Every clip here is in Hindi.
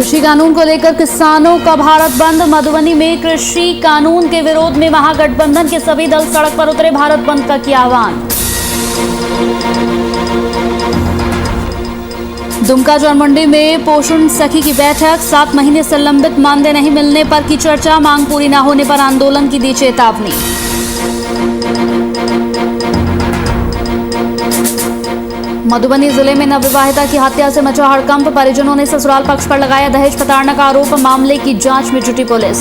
कृषि कानून को लेकर किसानों का भारत बंद। मधुबनी में कृषि कानून के विरोध में महागठबंधन के सभी दल सड़क पर उतरे। भारत बंद का किया आह्वान। दुमका जौनमंडी में पोषण सखी की बैठक। 7 महीने से लंबित मानदेय नहीं मिलने पर की चर्चा। मांग पूरी न होने पर आंदोलन की दी चेतावनी। मधुबनी जिले में नवविवाहिता की हत्या से मचा हड़कंप। परिजनों ने ससुराल पक्ष पर लगाया दहेज प्रताड़ना का आरोप। मामले की जांच में जुटी पुलिस।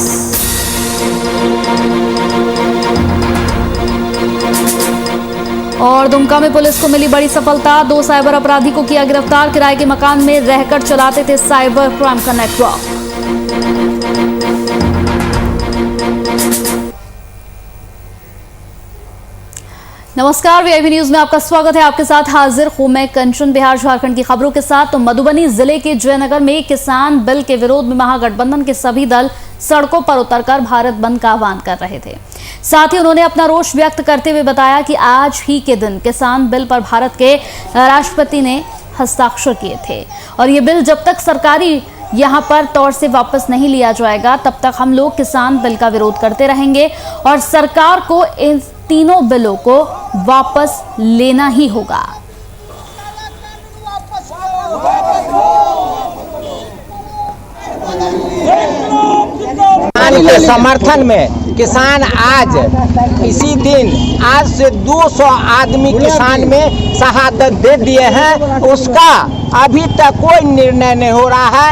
और दुमका में पुलिस को मिली बड़ी सफलता। 2 साइबर अपराधी को किया गिरफ्तार। किराए के मकान में रहकर चलाते थे साइबर क्राइम का नेटवर्क। नमस्कार, वीआईपी न्यूज में आपका स्वागत है। आपके साथ हाजिर हूं मैं कंचन। बिहार झारखंड की खबरों के साथ। तो मधुबनी जिले के जयनगर में किसान बिल के विरोध में महागठबंधन के सभी दल सड़कों पर उतरकर भारत बंद का आह्वान कर रहे थे। साथ ही उन्होंने अपना रोष व्यक्त करते हुए बताया कि आज ही के दिन किसान बिल पर भारत के राष्ट्रपति ने हस्ताक्षर किए थे और ये बिल जब तक सरकारी यहाँ पर तौर से वापस नहीं लिया जाएगा तब तक हम लोग किसान बिल का विरोध करते रहेंगे और सरकार को इन तीनों बिलों को वापस लेना ही होगा। किसान के समर्थन में किसान आज इसी दिन आज से 200 आदमी किसान में शहादत दे दिए हैं। उसका अभी तक कोई निर्णय नहीं हो रहा है।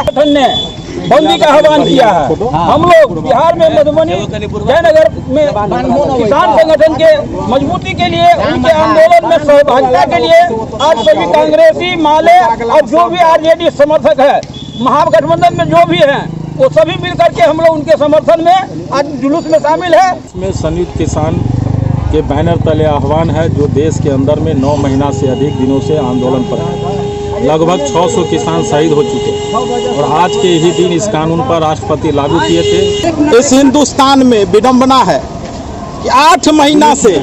बंदी का आह्वान किया है। हम लोग बिहार में मधुबनी जयनगर में किसान संगठन के मजबूती के लिए, उनके आंदोलन में सहभागिता के लिए आज सभी कांग्रेसी, माले और जो भी आरजेडी समर्थक है, महागठबंधन में जो भी हैं, वो सभी मिलकर के हम लोग उनके समर्थन में आज जुलूस में शामिल है। इसमें संयुक्त किसान के बैनर तले आह्वान है जो देश के अंदर में 9 महीना से अधिक दिनों से आंदोलन पर है। लगभग 600 किसान शहीद हो चुके और आज के ही दिन इस कानून पर राष्ट्रपति लागू किए थे। इस हिंदुस्तान में विडंबना है कि 8 महीना से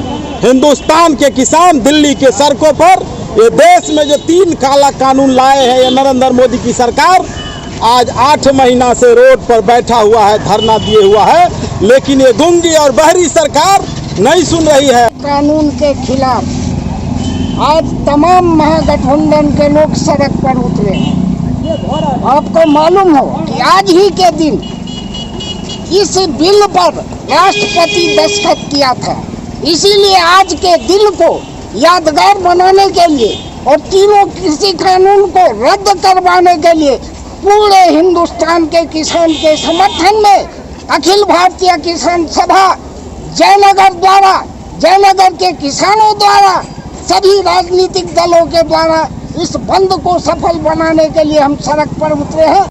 हिंदुस्तान के किसान दिल्ली के सड़कों पर, ये देश में जो 3 काला कानून लाए हैं ये नरेंद्र मोदी की सरकार, आज 8 महीना से रोड पर बैठा हुआ है, धरना दिए हुआ है, लेकिन ये गूंगी और बहरी सरकार नहीं सुन रही है। कानून के खिलाफ आज तमाम महागठबंधन के लोग सड़क पर उतरे हैं। आपको मालूम हो कि आज ही के दिन इस बिल पर राष्ट्रपति दस्तखत किया था। इसीलिए आज के दिन को यादगार बनाने के लिए और तीनों कृषि कानून को रद्द करवाने के लिए पूरे हिंदुस्तान के किसान के समर्थन में अखिल भारतीय किसान सभा जयनगर द्वारा, जयनगर के किसानों द्वारा, सभी राजनीतिक दलों के द्वारा इस बंद को सफल बनाने के लिए हम सड़क पर उतरे हैं।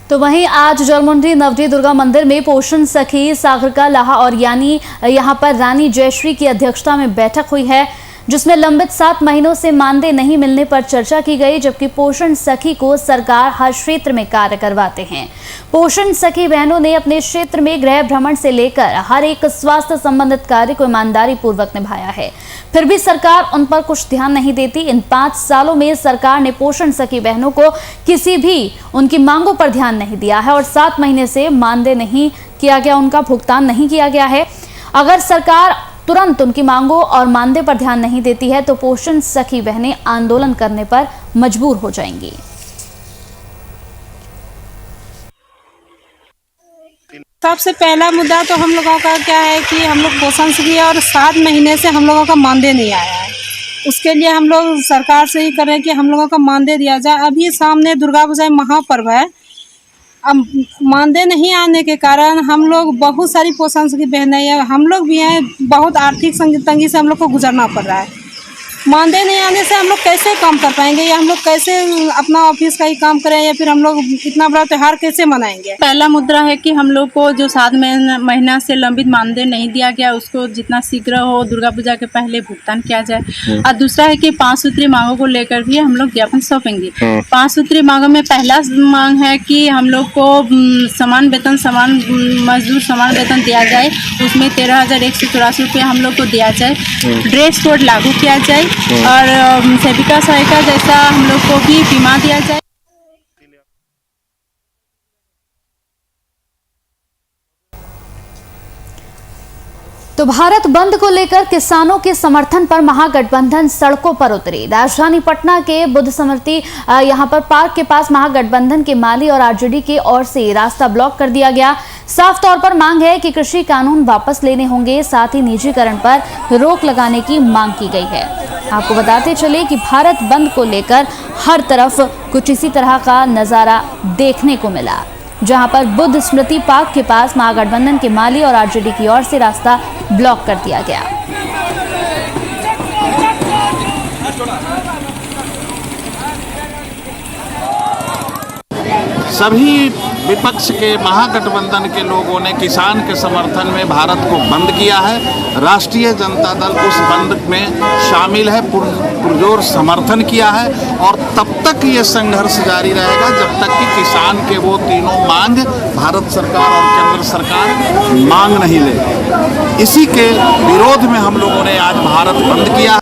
तो वहीं आज जौनमंडी नवदी दुर्गा मंदिर में पोषण सखी सागरिका लाहा और यानी यहां पर रानी जयश्री की अध्यक्षता में बैठक हुई है जिसमें लंबित 7 महीनों से मानदेय नहीं मिलने पर चर्चा की गई। जबकि पोषण सखी को सरकार हर क्षेत्र में कार्य करवाते हैं। पोषण सखी बहनों ने अपने क्षेत्र में गृह भ्रमण से लेकर हर एक स्वास्थ्य संबंधित कार्य को ईमानदारी पूर्वक निभाया है, फिर भी सरकार उन पर कुछ ध्यान नहीं देती। इन 5 सालों में सरकार ने पोषण सखी बहनों को किसी भी उनकी मांगों पर ध्यान नहीं दिया है और 7 महीने से मानदेय नहीं किया गया, उनका भुगतान नहीं किया गया है। अगर सरकार तुरंत उनकी मांगों और मानदेय पर ध्यान नहीं देती है तो पोषण सखी बहनें आंदोलन करने पर मजबूर हो जाएंगी। सबसे पहला मुद्दा तो हम लोगों का क्या है कि हम लोग पोषण सखी और 7 महीने से हम लोगों का मानदेय नहीं आया है। उसके लिए हम लोग सरकार से ही करें कि हम लोगों का मानदेय दिया जाए। अभी सामने दुर्गा पूजा महापर्व है। अब मानदेय नहीं आने के कारण हम लोग बहुत सारी पोषण सखी बहनें हैं, हम लोग भी हैं, बहुत आर्थिक तंगी से हम लोग को गुजरना पड़ रहा है। मानदेय नहीं आने से हम लोग कैसे काम कर पाएंगे, या हम लोग कैसे अपना ऑफिस का ही काम करें, या फिर हम लोग इतना बड़ा त्योहार कैसे मनाएंगे। पहला मुद्दा है कि हम लोग को जो 7 महीना से लंबित मानदेय नहीं दिया गया उसको जितना शीघ्र हो दुर्गा पूजा के पहले भुगतान किया जाए। और दूसरा है कि 5 सूत्री मांगों को लेकर भी हम लोग ज्ञापन सौंपेंगे। 5 सूत्री मांगों में पहला मांग है कि हम लोग को समान वेतन, समान मजदूर, समान वेतन दिया जाए। उसमें 13,184 रुपये हम लोग को दिया जाए। ड्रेस कोड लागू किया जाए और सेविका सहायिका जैसा हम लोग को भी बीमा दिया जाए। तो भारत बंद को लेकर किसानों के समर्थन पर महागठबंधन सड़कों पर उतरी। राजधानी पटना के बुद्ध स्मृति यहां पर पार्क के पास महागठबंधन के माली और आरजेडी की ओर से रास्ता ब्लॉक कर दिया गया। साफ तौर पर मांग है कि कृषि कानून वापस लेने होंगे, साथ ही निजीकरण पर रोक लगाने की मांग की गई है। आपको बताते चले कि भारत बंद को लेकर हर तरफ कुछ इसी तरह का नजारा देखने को मिला, जहां पर बुद्ध स्मृति पार्क के पास महागठबंधन के माली और आरजेडी की ओर से रास्ता ब्लॉक कर दिया गया। सभी विपक्ष के महागठबंधन के लोगों ने किसान के समर्थन में भारत को बंद किया है। राष्ट्रीय जनता दल उस बंद में शामिल है, पुरजोर समर्थन किया है और तब तक ये संघर्ष जारी रहेगा जब तक कि किसान के वो तीनों मांग भारत सरकार और केंद्र सरकार मांग नहीं ले। इसी के विरोध में हम लोगों ने आज भारत बंद किया।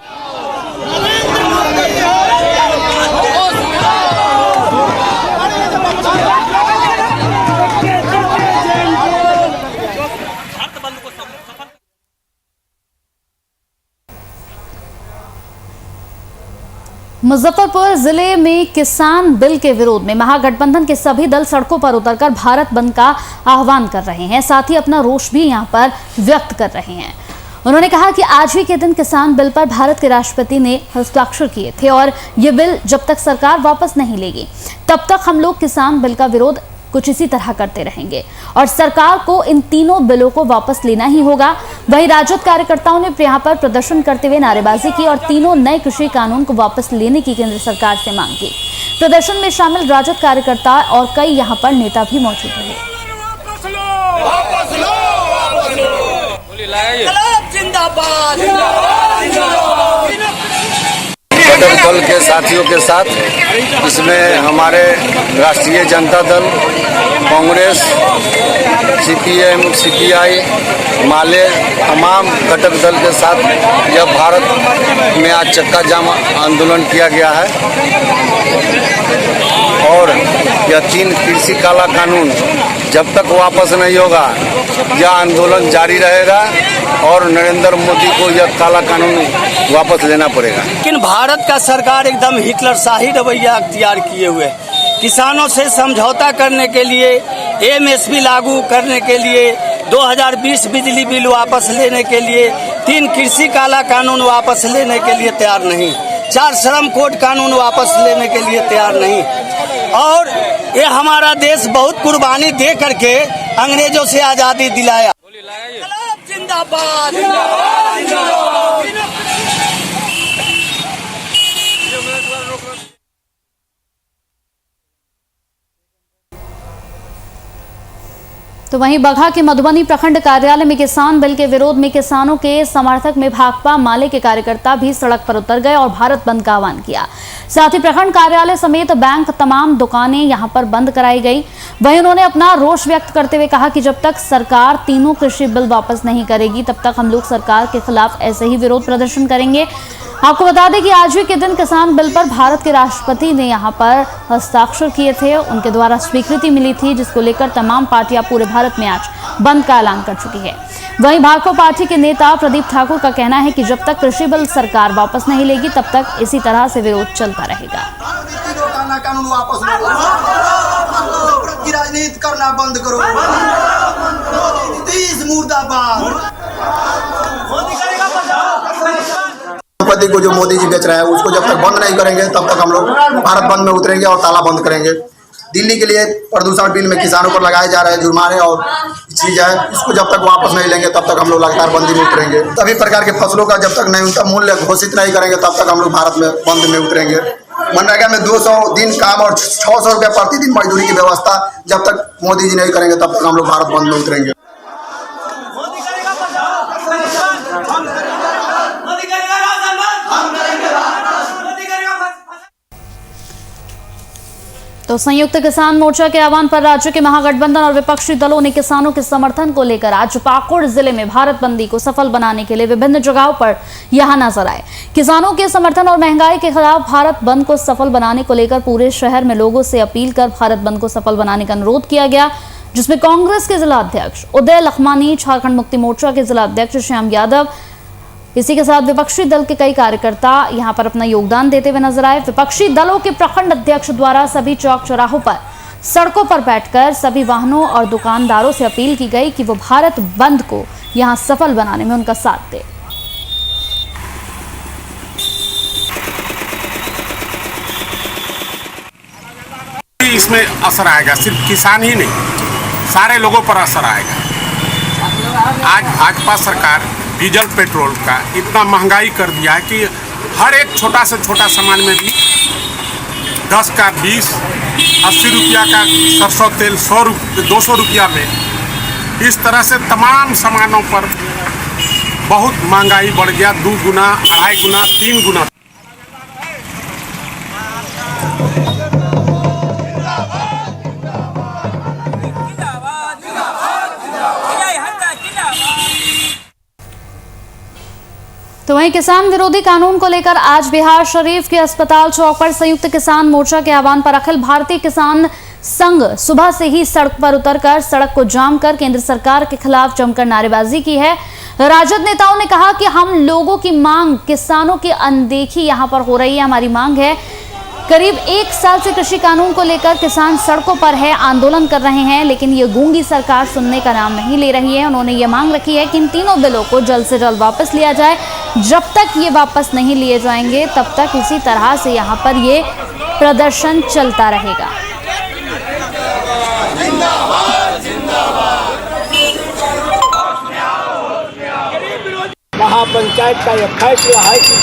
मुजफ्फरपुर जिले में किसान बिल के विरोध में महागठबंधन के सभी दल सड़कों पर उतरकर भारत बंद का आह्वान कर रहे हैं, साथ ही अपना रोष भी यहां पर व्यक्त कर रहे हैं। उन्होंने कहा कि आज ही के दिन किसान बिल पर भारत के राष्ट्रपति ने हस्ताक्षर किए थे और ये बिल जब तक सरकार वापस नहीं लेगी तब तक हम लोग किसान बिल का विरोध कुछ इसी तरह करते रहेंगे और सरकार को इन तीनों बिलों को वापस लेना ही होगा। वहीं राजद कार्यकर्ताओं ने यहां पर प्रदर्शन करते हुए नारेबाजी की और तीनों नए कृषि कानून को वापस लेने की केंद्र सरकार से मांग की। प्रदर्शन में शामिल राजद कार्यकर्ता और कई यहां पर नेता भी मौजूद रहे। दल के साथियों के साथ इसमें हमारे राष्ट्रीय जनता दल, कांग्रेस, सीपीएम, सीपीआई, माले तमाम घटक दल के साथ यह भारत में आज चक्का जाम आंदोलन किया गया है और यह 3 कृषि काला कानून जब तक वापस नहीं होगा यह आंदोलन जारी रहेगा और नरेंद्र मोदी को यह काला कानून वापस लेना पड़ेगा। लेकिन भारत का सरकार एकदम हिटलरशाही रवैया अख्तियार किए हुए किसानों से समझौता करने के लिए, एमएसपी लागू करने के लिए, 2020 बिजली बिल वापस लेने के लिए, 3 कृषि काला कानून वापस लेने के लिए तैयार नहीं, 4 श्रम कोड कानून वापस लेने के लिए तैयार नहीं। और ये हमारा देश बहुत कुर्बानी दे करके अंग्रेजों से आजादी दिलाया। जिंदाबाद। तो वहीं बगहा के मधुबनी प्रखंड कार्यालय में किसान बिल के विरोध में किसानों के समर्थक में भाकपा माले के कार्यकर्ता भी सड़क पर उतर गए और भारत बंद का आह्वान किया। साथ ही प्रखंड कार्यालय समेत बैंक, तमाम दुकानें यहां पर बंद कराई गई। वहीं उन्होंने अपना रोष व्यक्त करते हुए कहा कि जब तक सरकार तीनों कृषि बिल वापस नहीं करेगी तब तक हम लोग सरकार के खिलाफ ऐसे ही विरोध प्रदर्शन करेंगे। आपको बता दें कि आज ही के दिन किसान बिल पर भारत के राष्ट्रपति ने यहां पर हस्ताक्षर किए थे, उनके द्वारा स्वीकृति मिली थी, जिसको लेकर तमाम पार्टियां पूरे भारत में आज बंद का ऐलान कर चुकी है। वहीं भाकपा पार्टी के नेता प्रदीप ठाकुर का कहना है कि जब तक कृषि बिल सरकार वापस नहीं लेगी तब तक इसी तरह से विरोध चलता रहेगा। कानून वापस राजनीति करना बंद करो, मुर्दाबाद। संपत्ति को जो मोदी जी बेच रहे हैं उसको जब तक बंद नहीं करेंगे तब तक हम लोग भारत बंद में उतरेंगे और ताला बंद करेंगे। दिल्ली के लिए प्रदूषण बिल में किसानों पर लगाए जा रहे जुर्माने और चीज है, इसको जब तक वापस नहीं लेंगे तब तक हम लोग लगातार बंदी में उतरेंगे। सभी प्रकार के फसलों का जब तक नहीं उनका मूल्य घोषित नहीं करेंगे तब तक हम लोग भारत में बंद में उतरेंगे। मनरेगा में 200 दिन काम और 600 रुपये प्रतिदिन मजदूरी की व्यवस्था जब तक मोदी जी नहीं करेंगे तब तक हम लोग भारत बंद में उतरेंगे। तो संयुक्त किसान मोर्चा के आह्वान पर राज्य के महागठबंधन और विपक्षी दलों ने किसानों के समर्थन को लेकर आज पाकुड़ जिले में भारत बंदी को सफल बनाने के लिए विभिन्न जगहों पर यहां नजर आए। किसानों के समर्थन और महंगाई के खिलाफ भारत बंद को सफल बनाने को लेकर पूरे शहर में लोगों से अपील कर भारत बंद को सफल बनाने का अनुरोध किया गया, जिसमें कांग्रेस के जिला अध्यक्ष उदय लखमानी, झारखंड मुक्ति मोर्चा के जिला अध्यक्ष श्याम यादव, इसी के साथ विपक्षी दल के कई कार्यकर्ता यहां पर अपना योगदान देते हुए नजर आए। विपक्षी दलों के प्रखंड अध्यक्ष द्वारा सभी चौक चौराहों पर, सड़कों पर बैठकर सभी वाहनों और दुकानदारों से अपील की गई कि वो भारत बंद को यहां सफल बनाने में उनका साथ दे। इसमें असर आएगा, सिर्फ किसान ही नहीं, सारे लोगों पर असर आएगा। आज भाजपा सरकार डीजल पेट्रोल का इतना महंगाई कर दिया है कि हर एक छोटा से छोटा सामान में भी 10 का 20, 80 रुपया का सरसों तेल 200 रुपया में, इस तरह से तमाम सामानों पर बहुत महंगाई बढ़ गया, 2 गुना, 2.5 गुना, 3 गुना। तो वहीं किसान विरोधी कानून को लेकर आज बिहार शरीफ के अस्पताल चौक पर संयुक्त किसान मोर्चा के आह्वान पर अखिल भारतीय किसान संघ सुबह से ही सड़क पर उतरकर सड़क को जाम कर केंद्र सरकार के खिलाफ जमकर नारेबाजी की है। राजद नेताओं ने कहा कि हम लोगों की मांग, किसानों की अनदेखी यहां पर हो रही है। हमारी मांग है, करीब 1 साल से कृषि कानून को लेकर किसान सड़कों पर है, आंदोलन कर रहे हैं, लेकिन ये गूंगी सरकार सुनने का नाम नहीं ले रही है। उन्होंने ये मांग रखी है कि इन तीनों बिलों को जल्द से जल्द वापस लिया जाए। जब तक ये वापस नहीं लिए जाएंगे तब तक इसी तरह से यहाँ पर ये प्रदर्शन चलता रहेगा। महापंचायत का यह फैसला है कि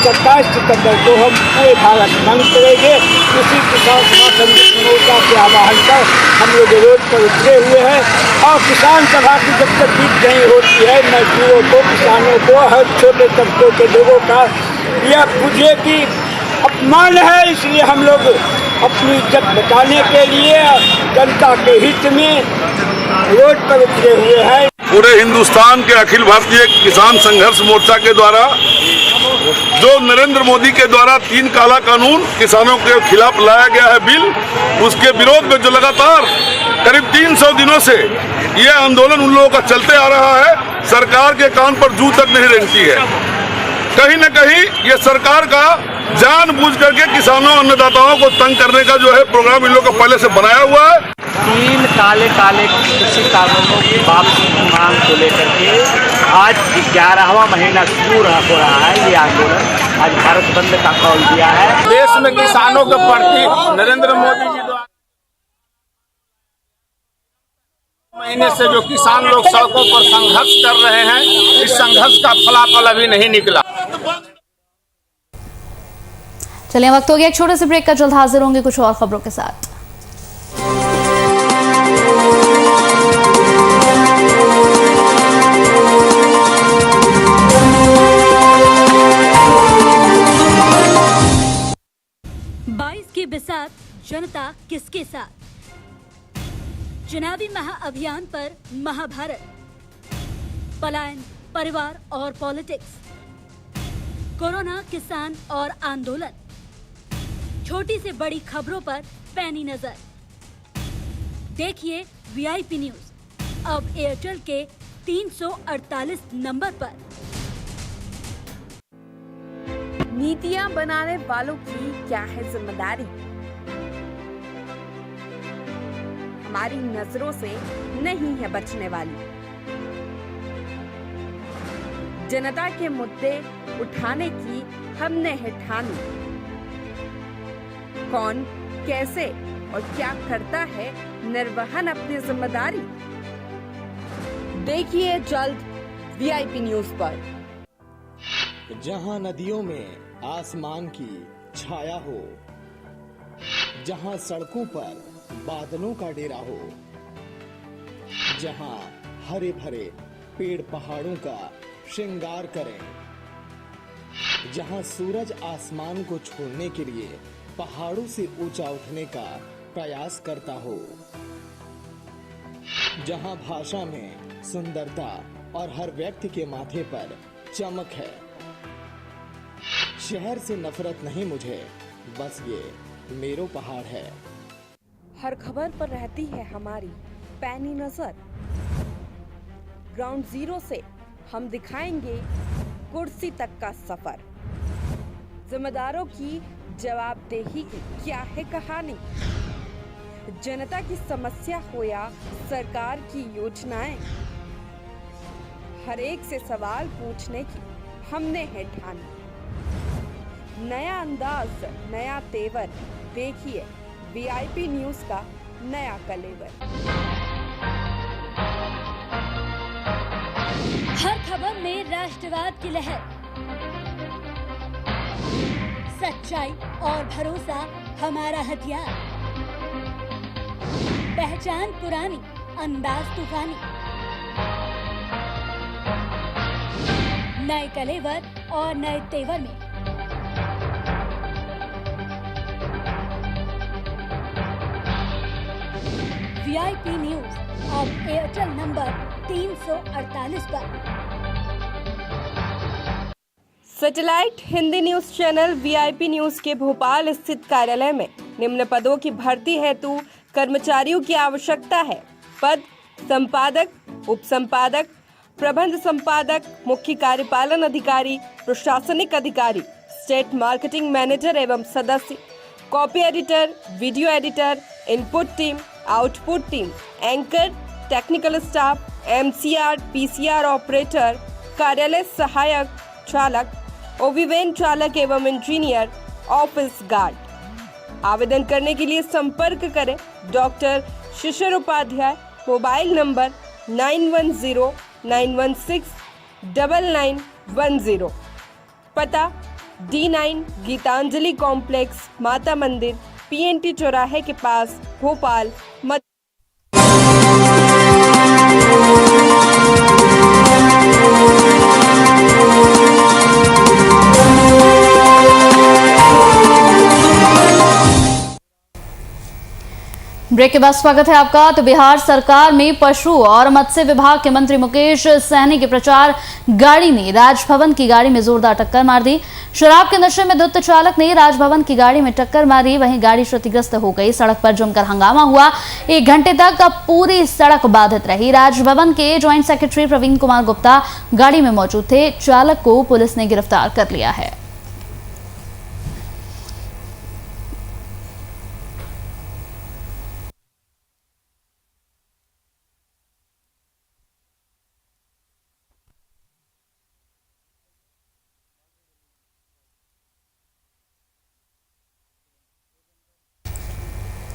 27 सितंबर को हम पूरे भारत बंद करेंगे। इसी किसान सभा संयुक्त मोर्चा के आह्वान पर हम लोग रोड पर उतरे हुए हैं और किसान सभा की जब तक जीत नहीं होती है, मजदूरों को, किसानों को, हर छोटे तबकों के लोगों का यह पूछे कि अपमान है। इसलिए हम लोग अपनी इज्जत बचाने के लिए जनता के हित में रोड पर उतरे हुए हैं। पूरे हिंदुस्तान के अखिल भारतीय किसान संघर्ष मोर्चा के द्वारा जो नरेंद्र मोदी के द्वारा 3 काला कानून किसानों के खिलाफ लाया गया है बिल, उसके विरोध में जो लगातार करीब 300 दिनों से ये आंदोलन उन लोगों का चलते आ रहा है, सरकार के कान पर जू तक नहीं रेंगती है। कहीं न कहीं ये सरकार का जानबूझ करके किसानों अन्नदाताओं को तंग करने का जो है प्रोग्राम इन लोगों का पहले से बनाया हुआ है। 3 काले कृषि कानूनों की वापसी की मांग को लेकर के आज 11वां महीना शुरू हो रहा है ये आंदोलन। आज भारत बंद का कॉल दिया है। देश में किसानों के प्रति नरेंद्र मोदी जी द्वारा महीने से जो किसान लोग सड़कों पर संघर्ष कर रहे हैं, इस संघर्ष का फलाफल अभी नहीं निकला। चलिए, वक्त हो गया एक छोटे से ब्रेक का। जल्द हाजिर होंगे कुछ और खबरों के साथ। की बिसात जनता किसके साथ? चुनावी महाअभियान पर महाभारत, पलायन, परिवार और पॉलिटिक्स, कोरोना, किसान और आंदोलन, छोटी से बड़ी खबरों पर पैनी नजर। देखिए वीआईपी न्यूज अब एयरटेल के 348 नंबर पर। नीतियां बनाने वालों की क्या है जिम्मेदारी? हमारी नजरों से नहीं है बचने वाली। जनता के मुद्दे उठाने की हमने है ठानी। कौन, कैसे और क्या करता है निर्वहन अपनी जिम्मेदारी। देखिए जल्द वीआईपी न्यूज पर। जहां नदियों में आसमान की छाया हो, जहां सड़कों पर बादलों का डेरा हो, जहां हरे भरे पेड़ पहाड़ों का श्रृंगार करें, जहां सूरज आसमान को छोड़ने के लिए पहाड़ों से ऊंचा उठने का प्रयास करता हो, जहां भाषा में सुंदरता और हर व्यक्ति के माथे पर चमक है। शहर से नफरत नहीं मुझे, बस ये मेरो पहाड़ है। हर खबर पर रहती है हमारी पैनी नजर। ग्राउंड जीरो से हम दिखाएंगे कुर्सी तक का सफर। जिम्मेदारों की जवाबदेही की क्या है कहानी। जनता की समस्या हो या सरकार की योजनाएं, हर एक से सवाल पूछने की हमने है ठानी। नया अंदाज, नया तेवर, देखिए वीआईपी न्यूज का नया कलेवर। हर खबर में राष्ट्रवाद की लहर, सच्चाई और भरोसा हमारा हथियार। पहचान पुरानी, अंदाज तूफानी, नए कलेवर और नए तेवर में। वीआईपी न्यूज अब एयरटेल नंबर 348 पर। Satellite Hindi news channel VIP news के भोपाल स्थित कार्यालय में निम्न पदों की भर्ती हेतु कर्मचारियों की आवश्यकता है। पद संपादक, उप संपादक, प्रबंध संपादक, मुख्य कार्यपालन अधिकारी, प्रशासनिक अधिकारी, स्टेट मार्केटिंग मैनेजर एवं सदस्य, copy editor, video editor, input team, output team, anchor, technical staff, MCR, PCR operator, कार्यालय सहायक, चालक, ओविवेन चालक एवं इंजीनियर, ऑफिस गार्ड। आवेदन करने के लिए संपर्क करें डॉक्टर शिशिर उपाध्याय, मोबाइल नंबर 9109169910, पता D9 गीतांजलि कॉम्प्लेक्स, माता मंदिर, PNT चौराहे के पास, भोपाल। ब्रेक के बाद स्वागत है आपका। तो बिहार सरकार में पशु और मत्स्य विभाग के मंत्री मुकेश सहनी की प्रचार गाड़ी ने राजभवन की गाड़ी में जोरदार टक्कर मार दी। शराब के नशे में धुत चालक ने राजभवन की गाड़ी में टक्कर मारी, वहीं गाड़ी क्षतिग्रस्त हो गई। सड़क पर जमकर हंगामा हुआ। 1 घंटे तक पूरी सड़क बाधित रही। राजभवन के ज्वाइंट सेक्रेटरी प्रवीण कुमार गुप्ता गाड़ी में मौजूद थे। चालक को पुलिस ने गिरफ्तार कर लिया है।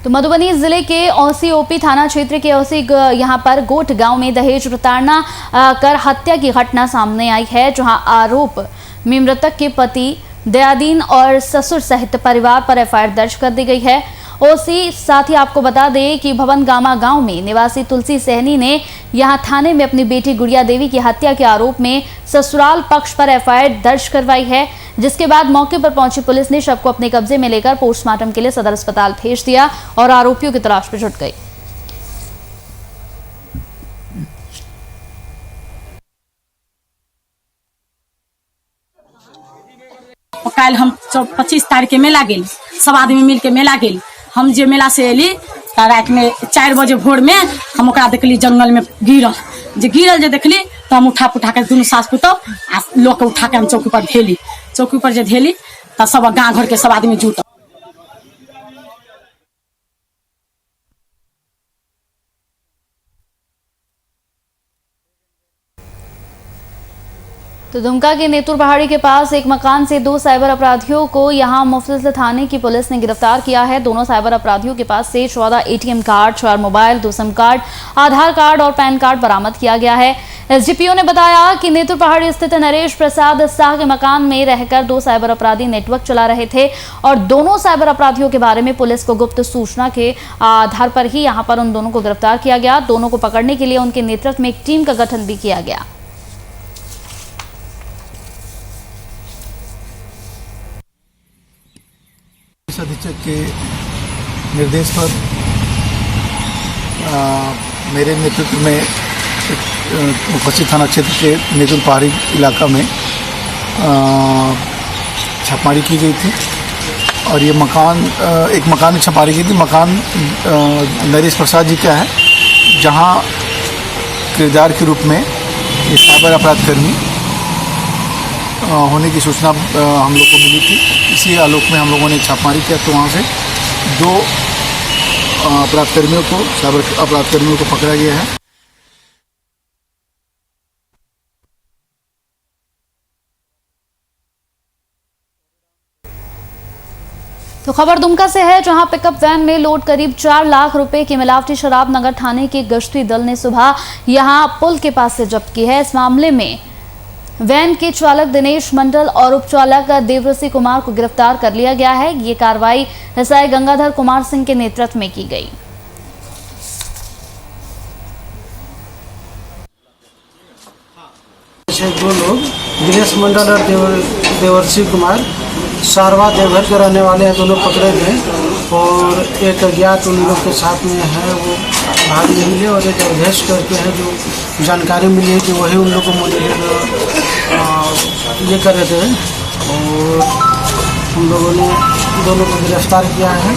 तो मधुबनी जिले के औसी ओपी थाना क्षेत्र के औसी यहां पर गोट गांव में दहेज प्रताड़ना कर हत्या की घटना सामने आई है, जहां आरोप में मृतक के पति, दयादीन और ससुर सहित परिवार पर एफआईआर दर्ज कर दी गई है। ओसी साथ ही आपको बता दें कि भवनगामा गांव में निवासी तुलसी सहनी ने यहां थाने में अपनी बेटी गुड़िया देवी की हत्या के आरोप में ससुराल पक्ष पर एफआईआर दर्ज करवाई है, जिसके बाद मौके पर पहुंची पुलिस ने शव को अपने कब्जे में लेकर पोस्टमार्टम के लिए सदर अस्पताल भेज दिया और आरोपियों की तलाश में जुट गई। कल हम 25 तारीख के मेला गेल, सब आदमी मिल के मेला गेल। हम जे मेला से एली रात में 4 बजे भोर में हम ओकरा देखली जंगल में गिरल। जे देखली तो हम उठा के दुनू सास पुतौह आ लोग के उठा के हम चौकी पर धेली। चौकी पर जे धेली तो सब गाँव घर के सब आदमी जुटल। तो दुमका के नेतुर पहाड़ी के पास एक मकान से 2 साइबर अपराधियों को यहां मुफ्तसिल थाने की पुलिस ने गिरफ्तार किया है। दोनों साइबर अपराधियों के पास से 14 ATM card, 4 mobile, 2 SIM card, Aadhaar card और पैन कार्ड बरामद किया गया है। एसडीपीओ ने बताया कि नेतुर पहाड़ी स्थित नरेश प्रसाद शाह के मकान में रहकर 2 साइबर अपराधी नेटवर्क चला रहे थे और दोनों साइबर अपराधियों के बारे में पुलिस को गुप्त सूचना के आधार पर ही यहां पर उन दोनों को गिरफ्तार किया गया। दोनों को पकड़ने के लिए उनके नेतृत्व में एक टीम का गठन भी किया गया। अधीक्षक के निर्देश पर मेरे नेतृत्व में मुफस्सिल थाना क्षेत्र के नेतुर पहाड़ी इलाका में छापेमारी की गई थी और ये मकान एक मकान में छापेमारी की थी। मकान नरेश प्रसाद जी का है, जहां किरदार के रूप में ये साइबर अपराध कर्मी होने की सूचना हम लोग को मिली थी। इसी आलोक में हम लोगों ने छापेमारी किया तो वहाँ से 2 अपराधकर्मियों को साइबर अपराधकर्मियों को पकड़ा गया है। तो खबर दुमका से है, जहां पिकअप वैन में लोड करीब 4 लाख रुपए की मिलावटी शराब नगर थाने के गश्ती दल ने सुबह यहां पुल के पास से जब्त की है। इस मामले में वैन के चालक दिनेश मंडल और उपचालक देवरसी कुमार को गिरफ्तार कर लिया गया है। ये कार्रवाई एसआई गंगाधर कुमार सिंह के नेतृत्व में की गई। दो लोग दिनेश मंडल और देवरसी कुमार सारवा देवघर के रहने वाले हैं, दोनों पकड़े गए और एक अज्ञात उन लोग के साथ में है वो भाग मिले और एक अवधेश करके है जो जानकारी मिली है कि वही उन लोग को ये कर रहे थे और हम लोगों ने दोनों को गिरफ्तार किया है।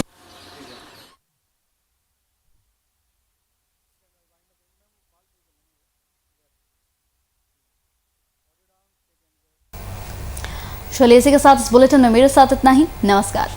चलिए इसी के साथ इस बुलेटिन में मेरे साथ इतना ही। नमस्कार।